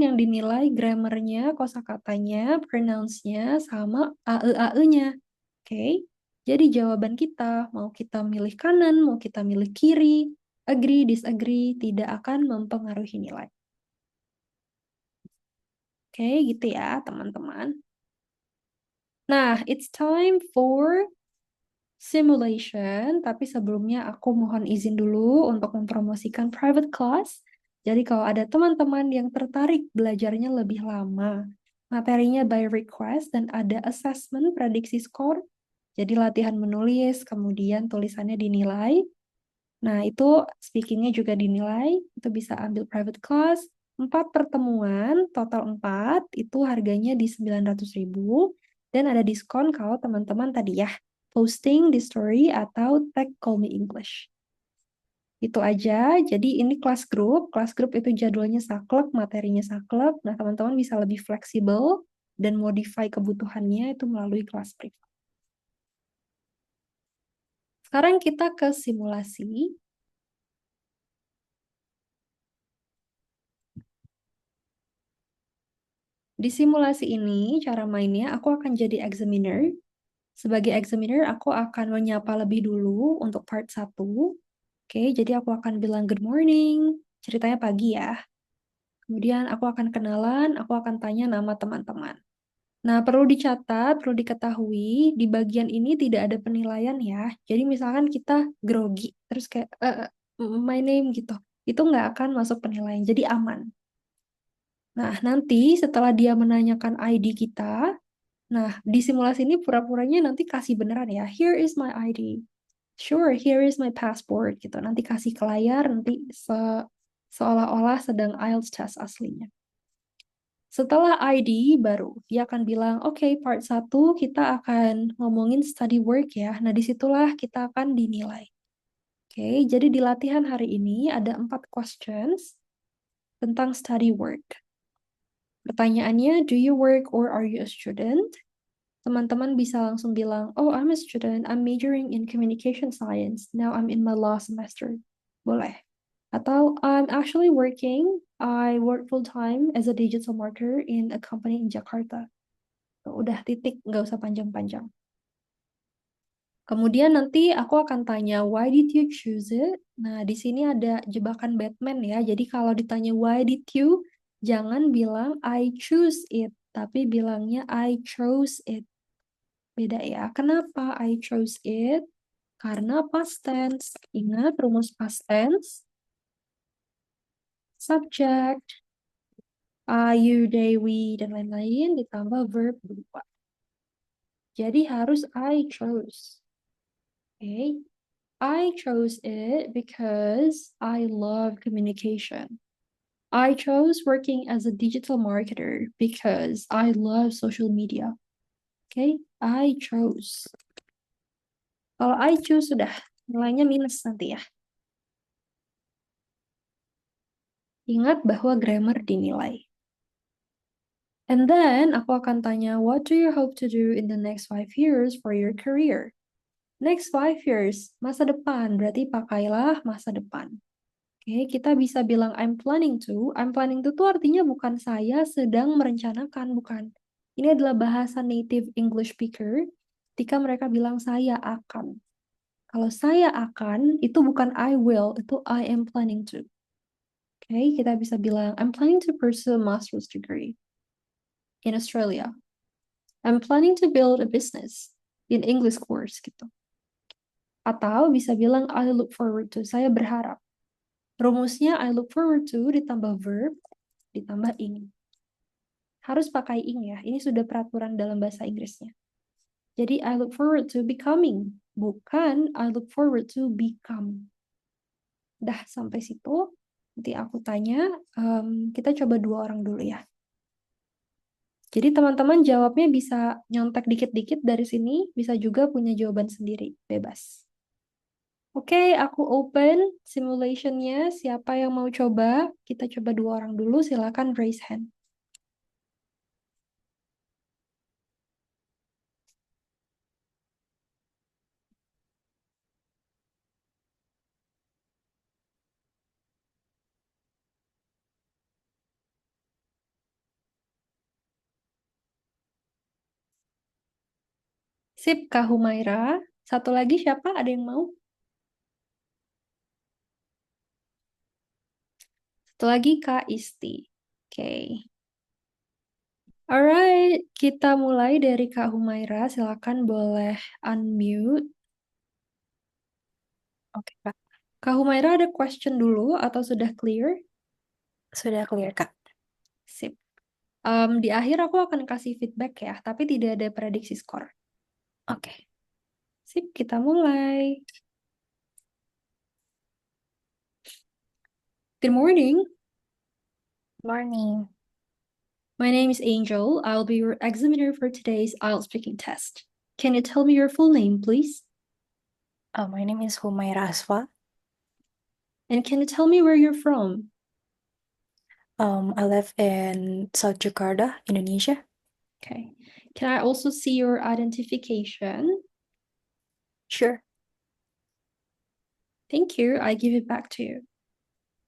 yang dinilai grammarnya, kosakatanya, pronounce-nya, sama AE-AE-nya. Okay, jadi jawaban kita, mau kita milih kanan, mau kita milih kiri, agree, disagree, tidak akan mempengaruhi nilai. Oke, gitu ya teman-teman. Nah, it's time for simulation, tapi sebelumnya aku mohon izin dulu untuk mempromosikan private class. Jadi kalau ada teman-teman yang tertarik belajarnya lebih lama, materinya by request dan ada assessment prediksi skor, jadi latihan menulis, kemudian tulisannya dinilai. Nah, itu speakingnya juga dinilai, itu bisa ambil private class. 4 pertemuan, total 4, itu harganya di 900.000. Dan ada diskon kalau teman-teman tadi ya, posting di story atau tag Call Me English. Itu aja, jadi ini kelas grup itu jadwalnya saklek, materinya saklek. Nah, teman-teman bisa lebih fleksibel dan modify kebutuhannya itu melalui kelas privat. Sekarang kita ke simulasi. Di simulasi ini, cara mainnya, aku akan jadi examiner. Sebagai examiner, aku akan menyapa lebih dulu untuk part 1. Oke, jadi aku akan bilang good morning. Ceritanya pagi ya. Kemudian aku akan kenalan, aku akan tanya nama teman-teman. Nah, perlu dicatat, perlu diketahui, di bagian ini tidak ada penilaian ya. Jadi misalkan kita grogi, terus kayak, my name gitu. Itu nggak akan masuk penilaian, jadi aman. Nah, nanti setelah dia menanyakan ID kita, nah di simulasi ini pura-puranya nanti kasih beneran ya. Here is my ID. Sure, here is my passport gitu. Nanti kasih ke layar, nanti seolah-olah sedang IELTS test aslinya. Setelah ID baru dia akan bilang, oke, part 1 kita akan ngomongin study work ya. Nah, disitulah kita akan dinilai. Oke, jadi di latihan hari ini ada 4 questions tentang study work. Pertanyaannya, do you work or are you a student? Teman-teman bisa langsung bilang, oh, I'm a student, I'm majoring in communication science. Now I'm in my last semester. Boleh. Atau, I'm actually working, I work full-time as a digital marketer in a company in Jakarta. Udah titik, nggak usah panjang-panjang. Kemudian nanti aku akan tanya, why did you choose it? Nah, di sini ada jebakan Batman ya. Jadi kalau ditanya, why did you? Jangan bilang I choose it, tapi bilangnya I chose it. Beda ya. Kenapa I chose it? Karena past tense. Ingat rumus past tense. Subject, I, you, they, we, dan lain-lain ditambah verb berupa. Jadi harus I chose. Okay. I chose it because I love communication. I chose working as a digital marketer because I love social media. Okay, I chose. Kalau I choose sudah nilainya minus nanti ya. Ingat bahwa grammar dinilai. And then aku akan tanya, what do you hope to do in the next 5 years for your career? Next 5 years, masa depan, berarti pakailah masa depan. Oke, kita bisa bilang I'm planning to. I'm planning to tuh artinya bukan saya sedang merencanakan, bukan. Ini adalah bahasa native English speaker. Ketika mereka bilang saya akan. Kalau saya akan, itu bukan I will, itu I am planning to. Oke, kita bisa bilang I'm planning to pursue a master's degree in Australia. I'm planning to build a business in English course gitu. Atau bisa bilang I look forward to, saya berharap. Rumusnya I look forward to ditambah verb, ditambah ing. Harus pakai ing ya, ini sudah peraturan dalam bahasa Inggrisnya. Jadi I look forward to becoming, bukan I look forward to become. Dah sampai situ, nanti aku tanya, kita coba 2 orang dulu ya. Jadi teman-teman jawabnya bisa nyontek dikit-dikit dari sini, bisa juga punya jawaban sendiri, bebas. Oke, aku open simulationnya. Siapa yang mau coba? Kita coba 2 orang dulu, silakan raise hand. Sip, Kak Humaira. Satu lagi siapa? Ada yang mau? Satu lagi Kak Isti. Oke. Alright, kita mulai dari Kak Humaira. Silakan boleh unmute. Oke, Kak. Kak Humaira ada question dulu atau sudah clear? Sudah clear, Kak. Sip. Di akhir aku akan kasih feedback ya, tapi tidak ada prediksi skor. Oke. Sip, kita mulai. Good morning. Morning. My name is Angel. I'll be your examiner for today's IELTS speaking test. Can you tell me your full name, please? My name is Humaira Asfa. And can you tell me where you're from? I live in South Jakarta, Indonesia. Okay. Can I also see your identification? Sure. Thank you. I give it back to you.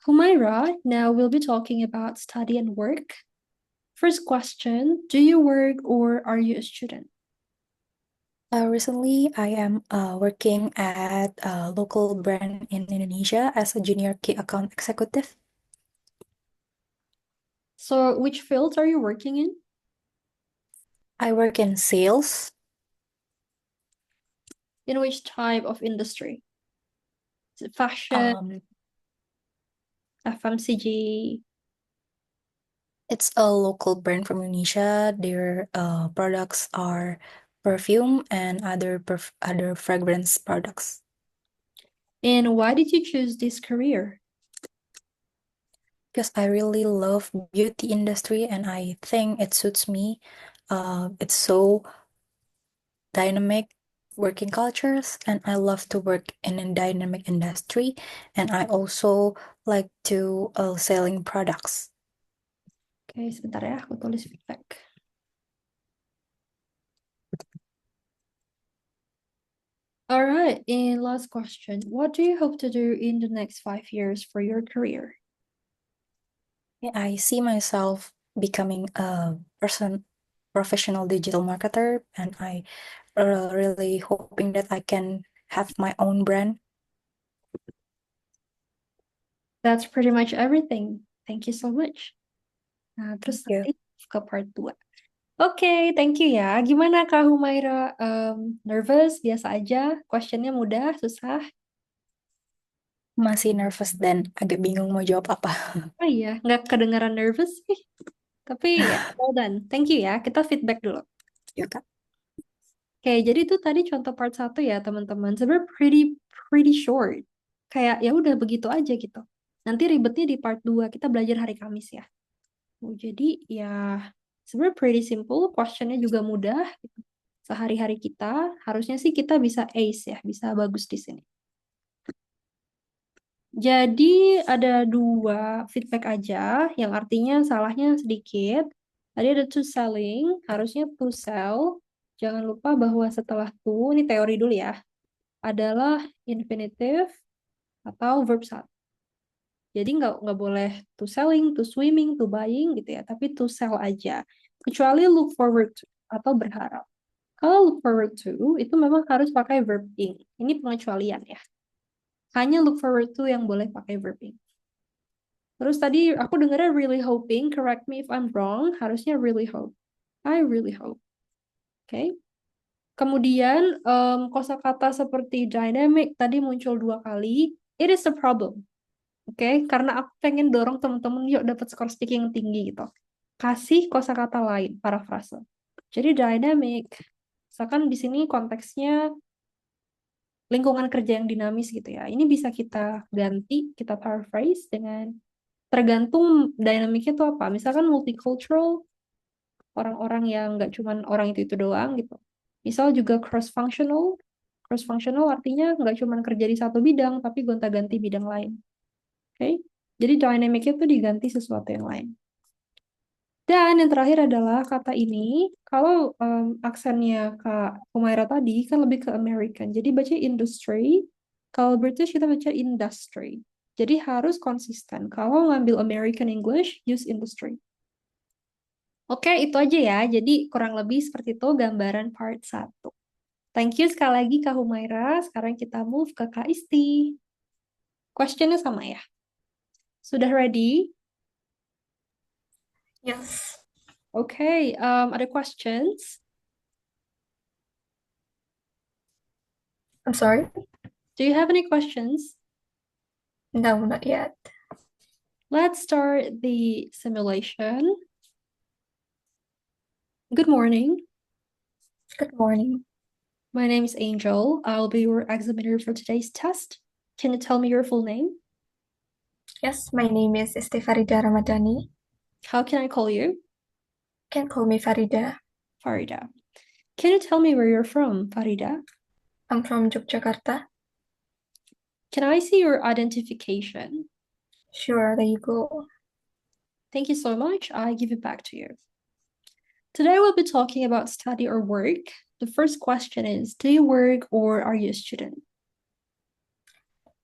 Humaira, now we'll be talking about study and work. First question, do you work or are you a student? Recently, I am working at a local brand in Indonesia as a junior key account executive. So which fields are you working in? I work in sales. In which type of industry? Is it fashion, FMCG? It's a local brand from Indonesia. Their products are perfume and other fragrance products. And why did you choose this career? Because I really love beauty industry and I think it suits me. It's so dynamic working cultures and I love to work in a dynamic industry and I also like to selling products. Oke, sebentar ya, aku tulis feedback. All right, and last question. What do you hope to do in the next 5 years for your career? I see myself becoming a professional digital marketer and I really hoping that I can have my own brand. That's pretty much everything. Thank you so much. Nah, terus Thank you. nanti ke part 2. Oke, thank you ya. Gimana Kak Humaira? Nervous? Biasa aja? Questionnya mudah? Susah? Masih nervous dan agak bingung mau jawab apa. Oh iya, nggak kedengaran nervous sih. Tapi ya, well done. Thank you ya. Kita feedback dulu. Ya, Kak. Oke, jadi itu tadi contoh part 1 ya teman-teman. Sebenarnya pretty short. Kayak ya udah begitu aja gitu. Nanti ribetnya di part 2 kita belajar hari Kamis ya. Jadi ya sebenarnya pretty simple, questionnya juga mudah. Gitu. Sehari-hari kita harusnya sih kita bisa ace ya, bisa bagus di sini. Jadi ada 2 feedback aja, yang artinya salahnya sedikit. Tadi ada to selling, harusnya to sell. Jangan lupa bahwa setelah to, ini teori dulu ya, adalah infinitive atau verb 1. Jadi nggak boleh to selling, to swimming, to buying gitu ya, tapi to sell aja. Kecuali look forward to atau berharap. Kalau look forward to, itu memang harus pakai verb ing. Ini pengecualian ya. Hanya look forward to yang boleh pakai verb ing. Terus tadi aku dengarnya really hoping, correct me if I'm wrong, harusnya really hope. I really hope. Oke. Kemudian kosakata seperti dynamic tadi muncul 2 kali. It is a problem. Oke, karena aku pengen dorong teman-teman yuk dapat skor speaking yang tinggi gitu. Kasih kosakata lain, parafrase. Jadi dynamic. Misalkan di sini konteksnya lingkungan kerja yang dinamis gitu ya. Ini bisa kita ganti, kita paraphrase dengan tergantung dinamiknya itu apa. Misalkan multicultural, orang-orang yang nggak cuman orang itu doang gitu. Misal juga cross-functional. Cross-functional artinya nggak cuman kerja di satu bidang, tapi gonta-ganti bidang lain. Oke? Jadi dynamicnya itu diganti sesuatu yang lain. Dan yang terakhir adalah kata ini, kalau aksennya Kak Humaira tadi kan lebih ke American. Jadi baca industry, kalau British kita baca industry. Jadi harus konsisten. Kalau ngambil American English, use industry. Oke, itu aja ya. Jadi kurang lebih seperti itu gambaran part 1. Thank you sekali lagi Kak Humaira. Sekarang kita move ke Kak Isti. Questionnya sama ya? Sudah ready? Yes. Okay, ada questions? I'm sorry? Do you have any questions? No, not yet. Let's start the simulation. Good morning. Good morning. My name is Angel. I'll be your examiner for today's test. Can you tell me your full name? Yes, my name is Farida Ramadhani. How can I call you? You can call me Farida. Farida. Can you tell me where you're from, Farida? I'm from Yogyakarta. Can I see your identification? Sure, there you go. Thank you so much. I give it back to you. Today we'll be talking about study or work. The first question is, do you work or are you a student?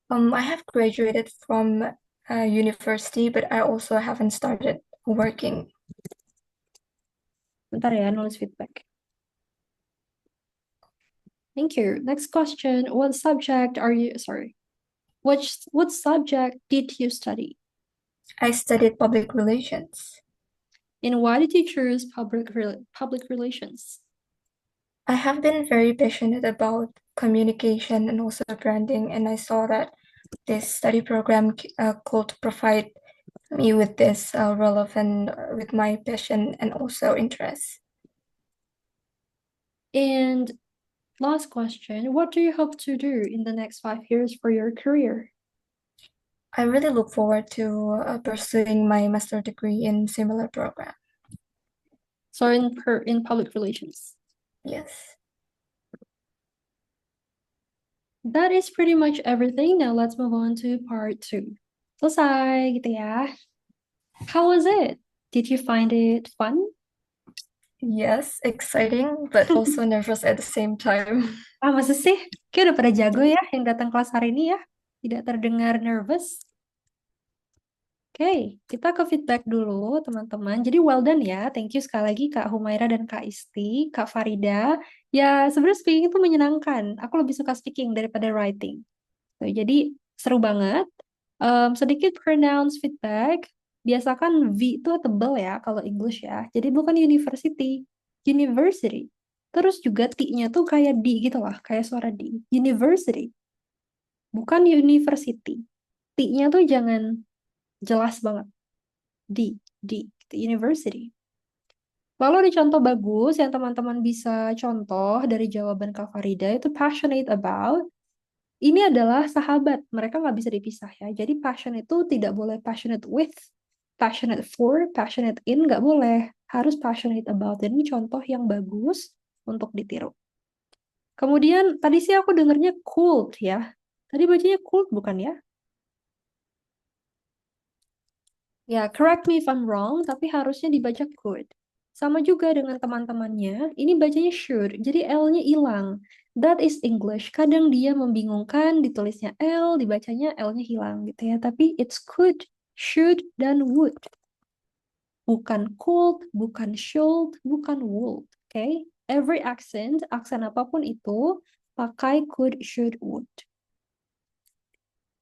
I have graduated from university, but I also haven't started working. Bentar ya, nulis feedback. Thank you. Next question. What subject did you study? I studied public relations. And why did you choose public relations? I have been very passionate about communication and also branding, and I saw that this study program could provide me with this relevant with my passion and also interest. And last question, what do you hope to do in the next 5 years for your career? I really look forward to pursuing my master degree in similar program. So in public relations. Yes. That is pretty much everything. Now let's move on to part 2. Selesai gitu ya. How was it? Did you find it fun? Yes, exciting, but also nervous at the same time. Masa sih? Kayak udah pada jago ya yang datang kelas hari ini ya. Tidak terdengar nervous. Oke, kita ke feedback dulu teman-teman. Jadi well done ya. Thank you sekali lagi Kak Humaira dan Kak Isti, Kak Farida. Ya sebenarnya speaking itu menyenangkan. Aku lebih suka speaking daripada writing. Tuh, jadi seru banget. Sedikit pronounce feedback. Biasakan V itu tebal ya kalau English ya. Jadi bukan university, university. Terus juga T-nya tuh kayak D gitu lah, kayak suara D. University, bukan university. T-nya tuh jangan jelas banget. D, gitu, university. Lalu ada contoh bagus yang teman-teman bisa contoh dari jawaban Kak Farida itu passionate about. Ini adalah sahabat, mereka nggak bisa dipisah ya. Jadi passion itu tidak boleh passionate with, passionate for, passionate in, nggak boleh. Harus passionate about. Dan ini contoh yang bagus untuk ditiru. Kemudian tadi sih aku dengarnya cult ya. Tadi bacanya cult bukan ya? Ya, correct me if I'm wrong, tapi harusnya dibaca could. Sama juga dengan teman-temannya, ini bacanya should, jadi L-nya hilang. That is English. Kadang dia membingungkan, ditulisnya L, dibacanya L-nya hilang gitu ya. Tapi it's could, should, dan would. Bukan could, bukan should, bukan would. Okay? Every accent, aksen apapun itu, pakai could, should, would.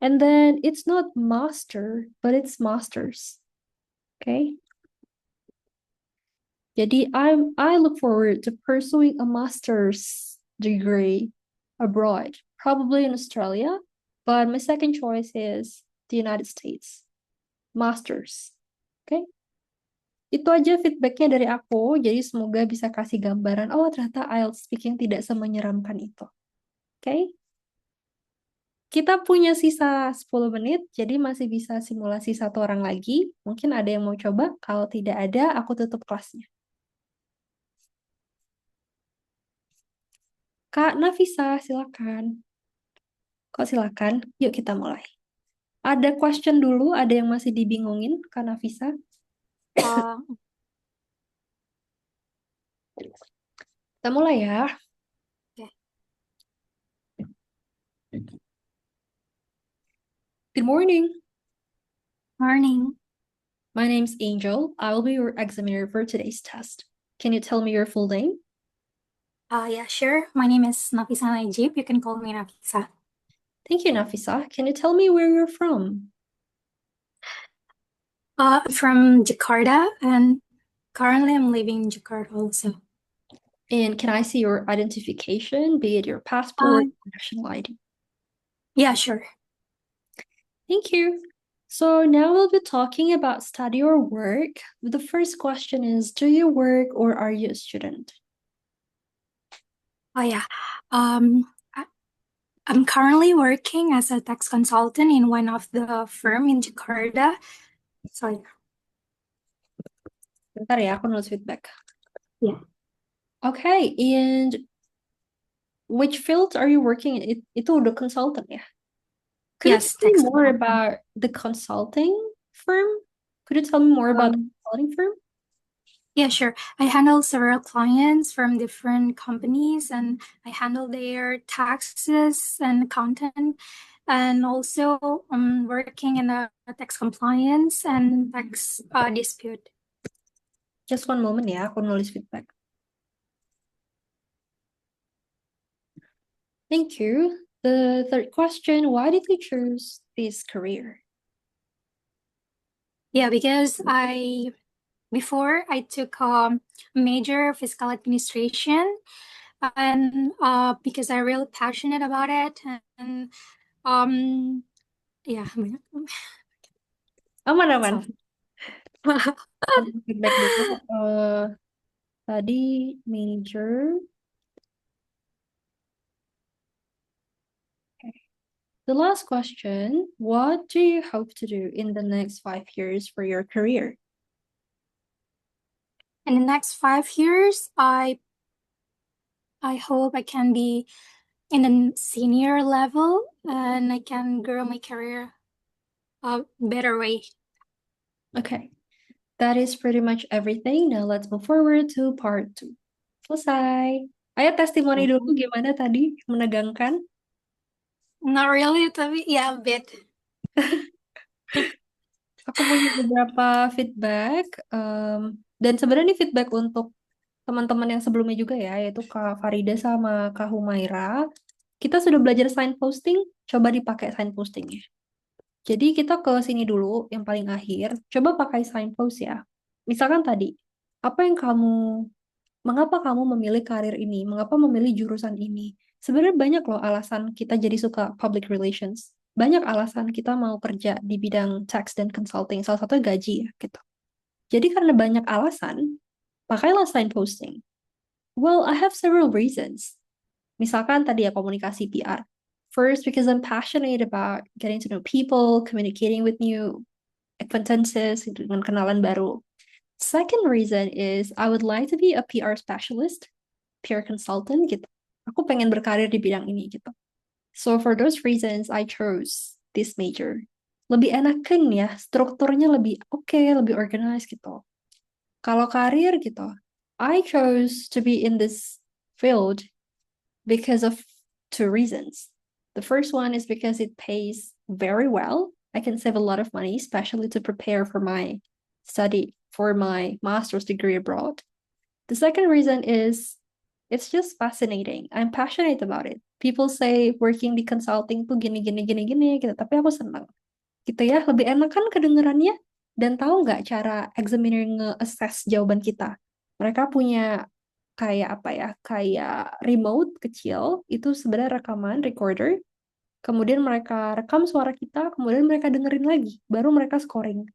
And then it's not master, but it's masters. Okay? Jadi I look forward to pursuing a master's degree abroad, probably in Australia, but my second choice is the United States. Masters. Okay? Itu aja feedbacknya dari aku, jadi semoga bisa kasih gambaran, oh ternyata IELTS speaking tidak semenyeramkan itu. Okay? Kita punya sisa 10 menit, jadi masih bisa simulasi 1 orang lagi. Mungkin ada yang mau coba, kalau tidak ada, aku tutup kelasnya. Kak Nafisa, silakan. Kok silakan? Yuk kita mulai. Ada question dulu, ada yang masih dibingungin, Kak Nafisa? Kita mulai ya. Oke. Good morning. Morning. My name's Angel. I will be your examiner for today's test. Can you tell me your full name? Yeah, sure. My name is Nafisa Najib. You can call me Nafisa. Thank you, Nafisa. Can you tell me where you're from? From Jakarta, and currently I'm living in Jakarta also. And can I see your identification, be it your passport or national ID? Yeah, sure. Thank you. So now we'll be talking about study or work. The first question is, do you work or are you a student? Oh yeah. I'm currently working as a tax consultant in one of the firm in Jakarta. Sorry. Bentar ya, aku nulis feedback. Yeah. Okay, and which fields are you working in? Itu udah consultant ya? Could you Yes, tell me tax more consultant. about the consulting firm? Could you tell me more about the consulting firm? Yeah, sure. I handle several clients from different companies and I handle their taxes and accountant and also working in a tax compliance and tax dispute. Just one moment ya, aku nulis feedback. Thank you. The third question, why did you choose this career? Yeah, because before I took major fiscal administration and because I'm really passionate about it and yeah. Aman. So. Feedback dulu. Tadi major. Okay. The last question, what do you hope to do in the next 5 years for your career? In the next 5 years, I hope I can be in a senior level and I can grow my career a better way. Okay, that is pretty much everything. Now let's move forward to part 2. Selesai. Ayo testimoni dulu gimana tadi? Menegangkan? Not really, tapi yeah, a bit. Aku punya beberapa feedback. Dan sebenarnya ini feedback untuk teman-teman yang sebelumnya juga ya, yaitu Kak Farida sama Kak Humaira. Kita sudah belajar signposting, coba dipakai signpostingnya. Jadi kita ke sini dulu, yang paling akhir. Coba pakai signpost ya. Misalkan tadi, mengapa kamu memilih karir ini? Mengapa memilih jurusan ini? Sebenarnya banyak loh alasan kita jadi suka public relations. Banyak alasan kita mau kerja di bidang tax dan consulting. Salah satunya gaji ya, gitu. Jadi karena banyak alasan, pakailah signposting. Well, I have several reasons. Misalkan tadi ya komunikasi PR. First, because I'm passionate about getting to know people, communicating with new acquaintances, dengan kenalan baru. Second reason is I would like to be a PR specialist, PR consultant gitu. Aku pengen berkarir di bidang ini gitu. So for those reasons, I chose this major. Lebih enakan ya, strukturnya lebih oke, lebih organized gitu. Kalau karir gitu, I chose to be in this field because of 2 reasons. The first one is because it pays very well. I can save a lot of money, especially to prepare for my study, for my master's degree abroad. The second reason is it's just fascinating. I'm passionate about it. People say working di consulting tuh gini gitu, tapi aku senang. Gitu ya, lebih enak kan kedengerannya? Dan tahu nggak cara examiner nge-assess jawaban kita? Mereka punya kayak apa ya, kayak remote kecil, itu sebenarnya rekaman, recorder, kemudian mereka rekam suara kita, kemudian mereka dengerin lagi, baru mereka scoring.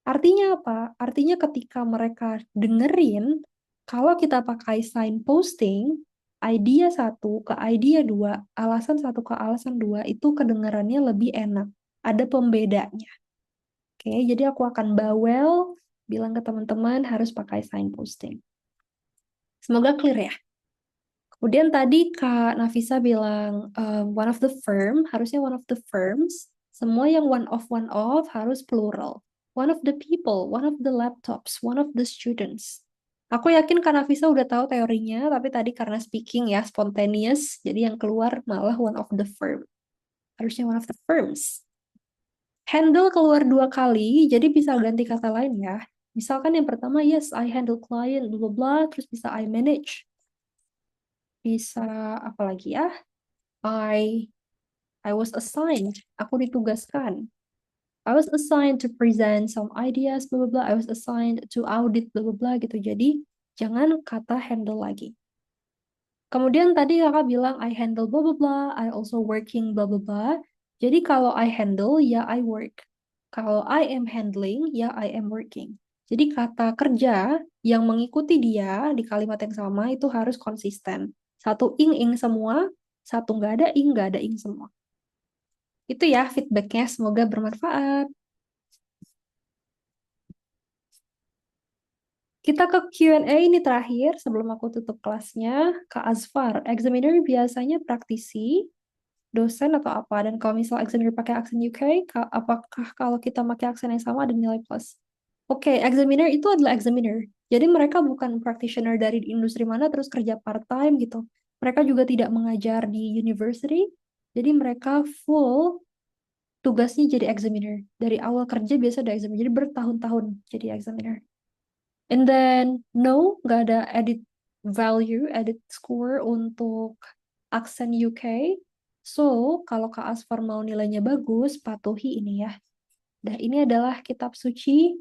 Artinya apa? Artinya ketika mereka dengerin, kalau kita pakai signposting, idea 1 ke idea 2, alasan 1 ke alasan 2, itu kedengarannya lebih enak. Ada pembedanya. Oke, jadi aku akan bawel, bilang ke teman-teman harus pakai signposting. Semoga clear ya. Kemudian tadi Kak Nafisa bilang one of the firm, harusnya one of the firms. Semua yang one of harus plural. One of the people, one of the laptops, one of the students. Aku yakin Kak Nafisa udah tahu teorinya, tapi tadi karena speaking ya, spontaneous, jadi yang keluar malah one of the firm. Harusnya one of the firms. Handle keluar 2 kali, jadi bisa ganti kata lain ya. Misalkan yang pertama, yes, I handle client, blah, blah, blah, terus bisa I manage. Bisa apa lagi ya? I was assigned. Aku ditugaskan. I was assigned to present some ideas, blah, blah, blah. I was assigned to audit, blah, blah, blah, gitu. Jadi, jangan kata handle lagi. Kemudian tadi kakak bilang, I handle blah, blah, blah. I also working, blah, blah, blah. Jadi, kalau I handle, ya I work. Kalau I am handling, ya I am working. Jadi kata kerja yang mengikuti dia di kalimat yang sama itu harus konsisten. Satu ing semua, satu nggak ada ing semua. Itu ya feedbacknya, semoga bermanfaat. Kita ke Q&A ini terakhir sebelum aku tutup kelasnya. Kak Azfar, examiner biasanya praktisi, dosen atau apa? Dan kalau misal examiner pakai aksen UK, apakah kalau kita pakai aksen yang sama ada nilai plus? Oke, examiner itu adalah examiner. Jadi mereka bukan practitioner dari industri mana terus kerja part-time gitu. Mereka juga tidak mengajar di university. Jadi mereka full tugasnya jadi examiner. Dari awal kerja biasa ada examiner. Jadi bertahun-tahun jadi examiner. And then, no, nggak ada edit value, edit score untuk aksen UK. So, kalau Kak Asfar mau nilainya bagus, patuhi ini ya. Nah, ini adalah kitab suci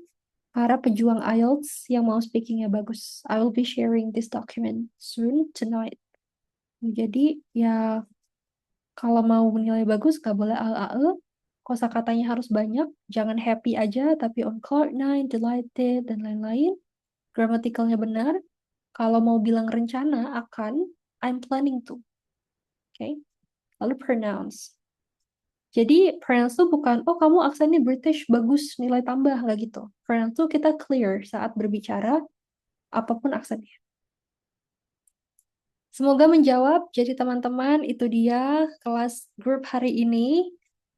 para pejuang IELTS yang mau speakingnya bagus. I will be sharing this document soon, tonight. Jadi, ya, kalau mau nilai bagus, nggak boleh AAE. Kosakatanya harus banyak. Jangan happy aja, tapi on cloud nine, delighted, dan lain-lain. Gramatikalnya benar. Kalau mau bilang rencana akan, I'm planning to. Oke. Lalu pronounce. Jadi pronounce tuh bukan, oh kamu aksennya British, bagus, nilai tambah, nggak gitu. Pronounce tuh kita clear saat berbicara, apapun aksennya. Semoga menjawab. Jadi teman-teman, itu dia kelas grup hari ini.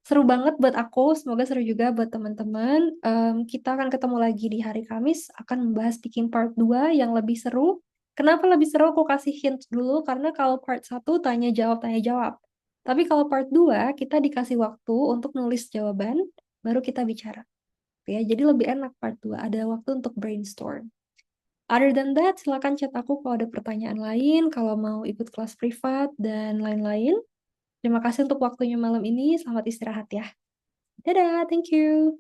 Seru banget buat aku, semoga seru juga buat teman-teman. Kita akan ketemu lagi di hari Kamis, akan membahas speaking part 2 yang lebih seru. Kenapa lebih seru? Aku kasih hint dulu, karena kalau part 1 tanya jawab. Tapi kalau part 2, kita dikasih waktu untuk nulis jawaban, baru kita bicara. Ya, jadi lebih enak part 2, ada waktu untuk brainstorm. Other than that, silakan chat aku kalau ada pertanyaan lain, kalau mau ikut kelas privat, dan lain-lain. Terima kasih untuk waktunya malam ini. Selamat istirahat ya. Dadah, thank you.